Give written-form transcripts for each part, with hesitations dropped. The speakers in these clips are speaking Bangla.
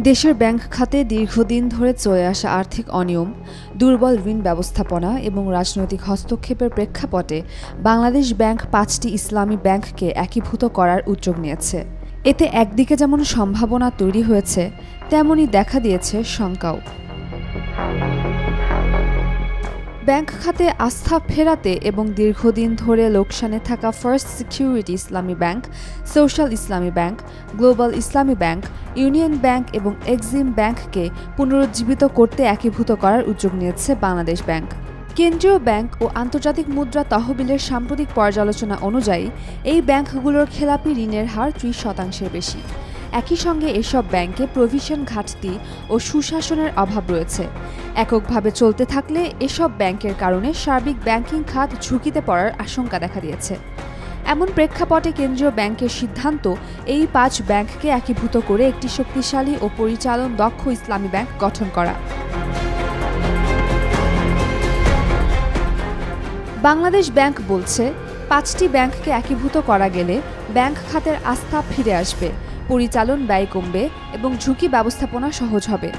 দেশের ব্যাংক খাতে দীর্ঘদিন ধরে চলে আসা আর্থিক অনিয়ম, দুর্বল ঋণ ব্যবস্থাপনা এবং রাজনৈতিক হস্তক্ষেপের প্রেক্ষাপটে বাংলাদেশ ব্যাংক ৫টি ইসলামী ব্যাংককে একীভূত করার উদ্যোগ নিয়েছে। এতে একদিকে যেমন সম্ভাবনা তৈরি হয়েছে, তেমনই দেখা দিয়েছে শঙ্কাও। ব্যাংক খাতে আস্থা ফেরাতে এবং দীর্ঘদিন ধরে লোকসানে থাকা ফার্স্ট সিকিউরিটি ইসলামী ব্যাংক, সোশ্যাল ইসলামী ব্যাংক, গ্লোবাল ইসলামী ব্যাংক, ইউনিয়ন ব্যাংক এবং এক্সিম ব্যাংককে পুনরুজ্জীবিত করতে একীভূত করার উদ্যোগ নিয়েছে বাংলাদেশ ব্যাংক। কেন্দ্রীয় ব্যাংক ও আন্তর্জাতিক মুদ্রা তহবিলের সাম্প্রতিক পর্যালোচনা অনুযায়ী এই ব্যাংকগুলোর খেলাপি ঋণের হার ৩০% বেশি। একই সঙ্গে এসব ব্যাংকে প্রভিশন ঘাটতি ও সুশাসনের অভাব রয়েছে। এককভাবে চলতে থাকলে এসব ব্যাংকের কারণে সার্বিক ব্যাংকিং খাত ঝুঁকিতে পড়ার আশঙ্কা দেখা দিয়েছে। এমন প্রেক্ষাপটে কেন্দ্রীয় ব্যাংকের সিদ্ধান্ত এই ৫ ব্যাংককে একীভূত করে একটি শক্তিশালী ও পরিচালন দক্ষ ইসলামী ব্যাংক গঠন করা। বাংলাদেশ ব্যাংক বলছে, ৫টি ব্যাংককে একীভূত করা গেলে ব্যাংক খাতের আস্থা ফিরে আসবে, পরিচালন ব্যয় কমবে এবং ঝুঁকি ব্যবস্থাপনা সহজ হবে।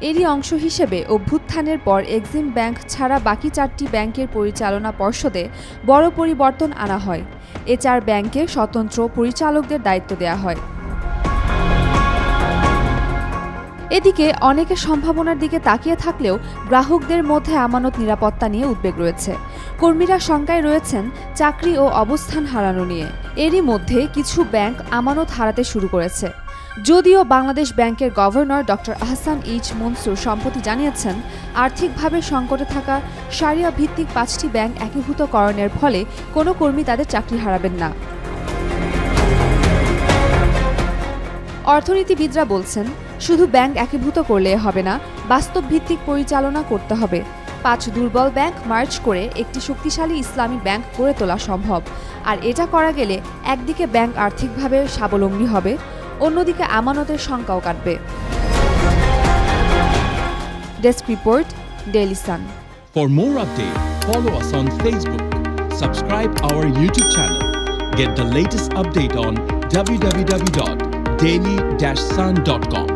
এরই অংশ হিসেবে অভ্যুত্থানের পর এক্সিম ব্যাংক ছাড়া বাকি 4টি ব্যাংকের পরিচালনা পর্ষদে বড় পরিবর্তন আনা হয়। এ 4 ব্যাংকে স্বতন্ত্র পরিচালকদের দায়িত্ব দেওয়া হয়। এদিকে অনেকে সম্ভাবনার দিকে তাকিয়ে থাকলেও গ্রাহকদের মধ্যে আমানত নিরাপত্তা নিয়ে উদ্বেগ রয়েছে। কর্মীরা শঙ্কায় রয়েছেন চাকরি ও অবস্থান হারানো নিয়ে। এরই মধ্যে কিছু ব্যাংক আমানত হারাতে শুরু করেছে। যদিও বাংলাদেশ ব্যাংকের governor doctor Ahsan H Mansur সম্প্রতি জানিয়েছেন, আর্থিকভাবে সংকটে থাকা শারিয়া ভিত্তিক 5টি ব্যাংক একীভূতকরণের ফলে কোনো কর্মী তাদের চাকরি হারাবেন না। অর্থনীতিবিদরা বলছেন, শুধু ব্যাংক একীভূত করলে হবে না, বাস্তব ভিত্তিক পরিচালনা করতে হবে। 5 দুর্বল ব্যাংক মার্জ করে একটি শক্তিশালী ইসলামী ব্যাংক গড়ে তোলা সম্ভব। আর এটা করা গেলে একদিকে ব্যাংক আর্থিকভাবে স্বাবলম্বী হবে, অন্যদিকে আমানতের সংখ্যাও কাটবে। Desk report, Daily Sun. For more updates, follow us on Facebook, subscribe our YouTube channel, get the latest update on www.daily-sun.com.